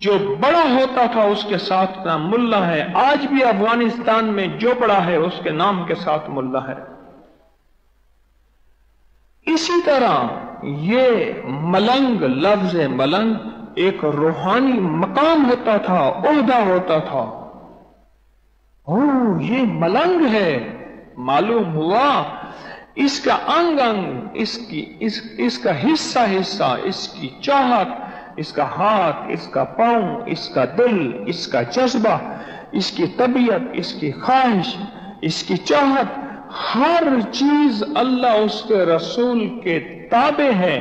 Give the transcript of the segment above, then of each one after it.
جو بڑا ہوتا تھا اس کے ساتھ نام ملا ہے. آج بھی افغانستان میں جو بڑا ہے اس کے نام کے ساتھ ملا ہے. اسی طرح یہ ملنگ، لفظ ملنگ ایک روحانی مقام ہوتا تھا، عہدہ ہوتا تھا. یہ ملنگ ہے. معلوم ہوا اس کا انگ انگ، اس کا حصہ حصہ، اس کی چاہت، اس کا ہاتھ، اس کا پاؤں، اس کا دل، اس کا جذبہ، اس کی طبیعت، اس کی خواہش، اس کی چاہت، ہر چیز اللہ اس کے رسول کے تابع ہے.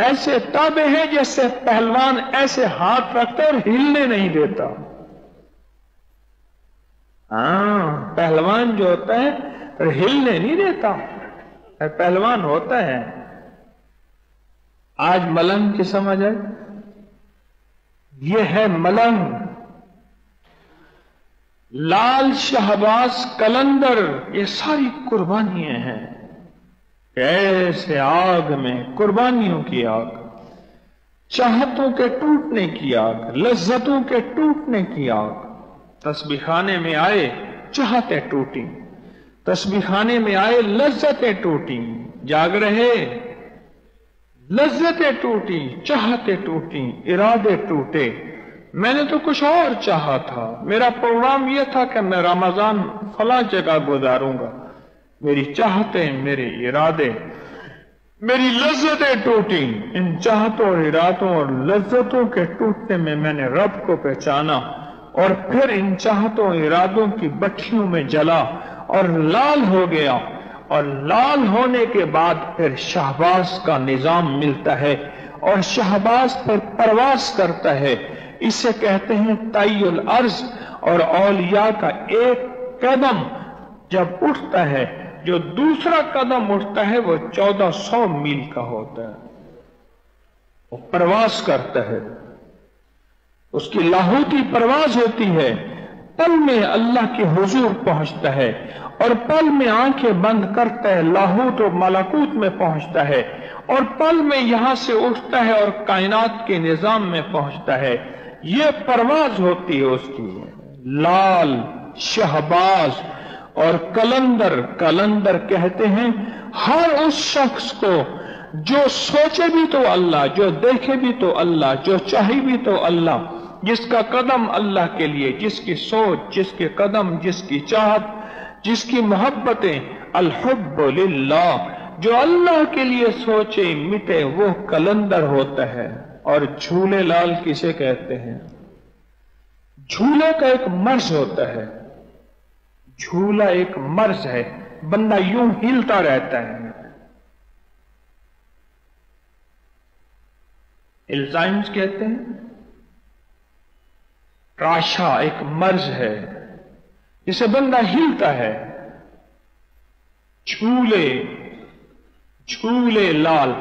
ایسے تابع ہے جیسے پہلوان ایسے ہاتھ رکھتا ہے اور ہلنے نہیں دیتا. پہلوان جو ہوتا ہے ہلنے نہیں دیتا، پہلوان ہوتا ہے. آج ملنگ کی سمجھ آئے؟ یہ ہے ملنگ. لال شہباز قلندر، یہ ساری قربانیاں ہیں. ایسے آگ میں قربانیوں کی آگ، چاہتوں کے ٹوٹنے کی آگ، لذتوں کے ٹوٹنے کی آگ. تسبیح خانے میں آئے چاہتیں ٹوٹیں، تسبیح خانے میں آئے لذتیں ٹوٹیں. جاگ رہے لذتیں ٹوٹیں، چاہتیں ٹوٹیں، ارادے ٹوٹے. میں نے تو کچھ اور چاہا تھا، میرا پروگرام یہ تھا کہ میں رمضان فلاں جگہ گزاروں گا. میری چاہتیں، میرے ارادے، میری لذتیں ٹوٹیں. ان چاہتوں اور ارادوں اور لذتوں کے ٹوٹنے میں میں نے رب کو پہچانا، اور پھر ان چاہتوں اور ارادوں کی بٹھیوں میں جلا اور لال ہو گیا. اور لال ہونے کے بعد پھر شہباز کا نظام ملتا ہے، اور شہباز پھر پرواز کرتا ہے. اسے کہتے ہیں طی الارض. اور اولیاء کا ایک قدم جب اٹھتا ہے، جو دوسرا قدم اٹھتا ہے وہ 1400 میل کا ہوتا ہے. وہ پرواز کرتا ہے، اس کی لاہوتی پرواز ہوتی ہے. پل میں اللہ کے حضور پہنچتا ہے، اور پل میں آنکھیں بند کرتا ہے، لاہوت و ملکوت میں پہنچتا ہے، اور پل میں یہاں سے اٹھتا ہے اور کائنات کے نظام میں پہنچتا ہے. یہ پرواز ہوتی ہے اس کی. لال، شہباز اور قلندر. قلندر کہتے ہیں ہر اس شخص کو جو سوچے بھی تو اللہ، جو دیکھے بھی تو اللہ، جو چاہے بھی تو اللہ، جس کا قدم اللہ کے لیے، جس کی سوچ، جس کے قدم، جس کی چاہت، جس کی محبتیں. الحب للہ، جو اللہ کے لیے سوچے مٹے وہ قلندر ہوتا ہے. اور جھولے لال کسے کہتے ہیں؟ جھولے کا ایک مرض ہوتا ہے. جھولا ایک مرض ہے، بندہ یوں ہلتا رہتا ہے. الزائمز کہتے ہیں. راشا ایک مرض ہے جسے بندہ ہلتا ہے. جھولے، جھولے لال،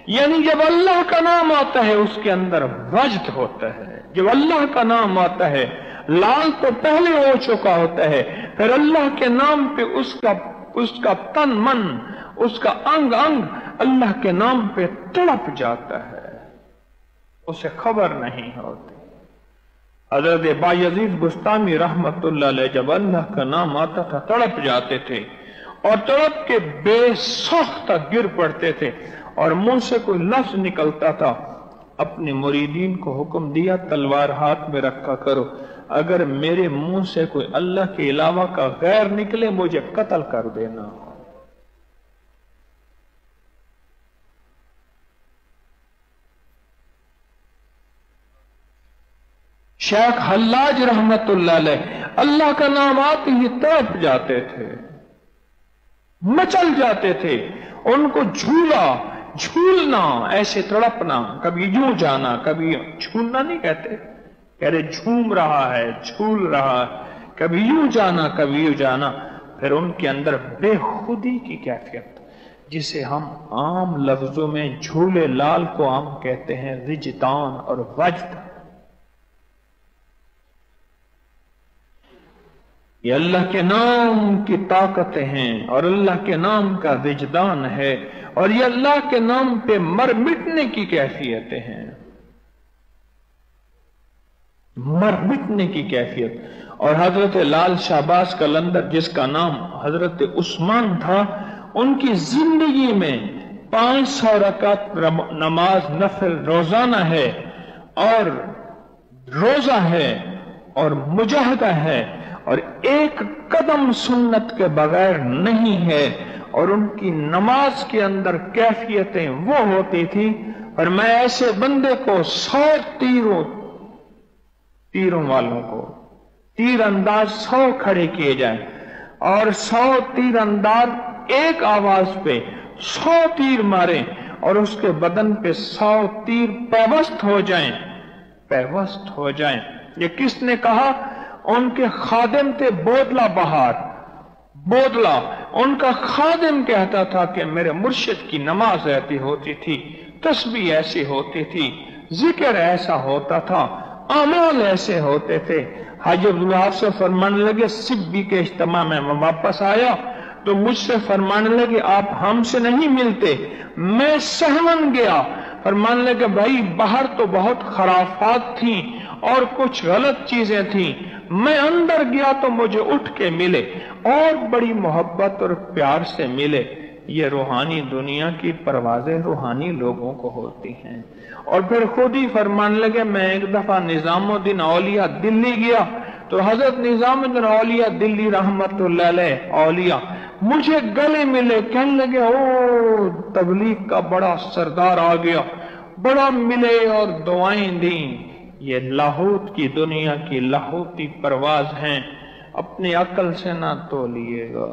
یعنی جب اللہ کا نام آتا ہے اس کے اندر وجد ہوتا ہے. جب اللہ کا نام آتا ہے، لال تو پہلے ہو چکا ہوتا ہے، پھر اللہ کے نام پہ اس کا تن من، اس کا انگ انگ اللہ کے نام پہ تڑپ جاتا ہے، اسے خبر نہیں ہوتی. حضرت بایزید بستامی رحمت اللہ علیہ جب اللہ کا نام آتا تھا تڑپ جاتے تھے، اور تڑپ کے بے سخت گر پڑتے تھے، اور منہ سے کوئی لفظ نکلتا تھا. اپنے مریدین کو حکم دیا تلوار ہاتھ میں رکھا کرو، اگر میرے منہ سے کوئی اللہ کے علاوہ کا غیر نکلے مجھے قتل کر دینا. شیخ حلاج رحمت اللہ علیہ اللہ کا نام آتے ہی تڑپ جاتے تھے، مچل جاتے تھے. ان کو جھولنا ایسے تڑپنا، کبھی یوں جانا، کبھی جھولنا نہیں کہتے، کہہ رہے جھوم رہا ہے، جھول رہا ہے، کبھی یوں جانا، کبھی یوں جانا. پھر ان کے اندر بے خودی کی کیفیت، جسے ہم عام لفظوں میں جھولے لال کو ہم کہتے ہیں وجدان اور وجد. یہ اللہ کے نام کی طاقتیں ہیں، اور اللہ کے نام کا وجدان ہے، اور یہ اللہ کے نام پہ مر مٹنے کی کیفیتیں ہیں. مٹنے کی کیفیت. اور حضرت لال شہباز قلندر جس کا نام حضرت عثمان تھا، ان کی زندگی میں 500 رکعت نماز نفل روزانہ ہے، اور روزہ ہے، اور مجاہدہ ہے، اور ایک قدم سنت کے بغیر نہیں ہے. اور ان کی نماز کے اندر کیفیتیں وہ ہوتی تھی، اور میں ایسے بندے کو 100 تیروں والوں کو تیر انداز 100 کھڑے کیے جائیں، اور 100 تیر انداز ایک آواز پہ 100 تیر ماریں، اور اس کے بدن پہ 100 تیر پیوست ہو جائیں. یہ کس نے کہا؟ ان کے خادم تھے بودلہ بہار. بودلہ ان کا خادم کہتا تھا کہ میرے مرشد کی نماز ایسی ہوتی تھی، تسبیح ایسی ہوتی تھی، ذکر ایسا ہوتا تھا، اعمال ایسے ہوتے تھے. حاجی عبدالوہاب سے فرمانے لگے سبی کے اجتماع میں واپس آیا تو مجھ سے فرمانے لگے آپ ہم سے نہیں ملتے. میں سہون گیا، فرمانے لگے بھائی باہر تو بہت خرافات تھیں اور کچھ غلط چیزیں تھیں، میں اندر گیا تو مجھے اٹھ کے ملے اور بڑی محبت اور پیار سے ملے. یہ روحانی دنیا کی پروازیں روحانی لوگوں کو ہوتی ہیں. اور پھر خود ہی فرمانے لگے میں ایک دفعہ نظام الدین اولیاء دلی گیا تو حضرت نظام الدین اولیاء دلی رحمت اللہ علیہ اولیاء مجھے گلے ملے، کہنے لگے او تبلیغ کا بڑا سردار آ گیا، بڑا ملے اور دعائیں دیں. یہ لاہوت کی دنیا کی لاہوتی پرواز ہیں، اپنی عقل سے نہ تولیے گا.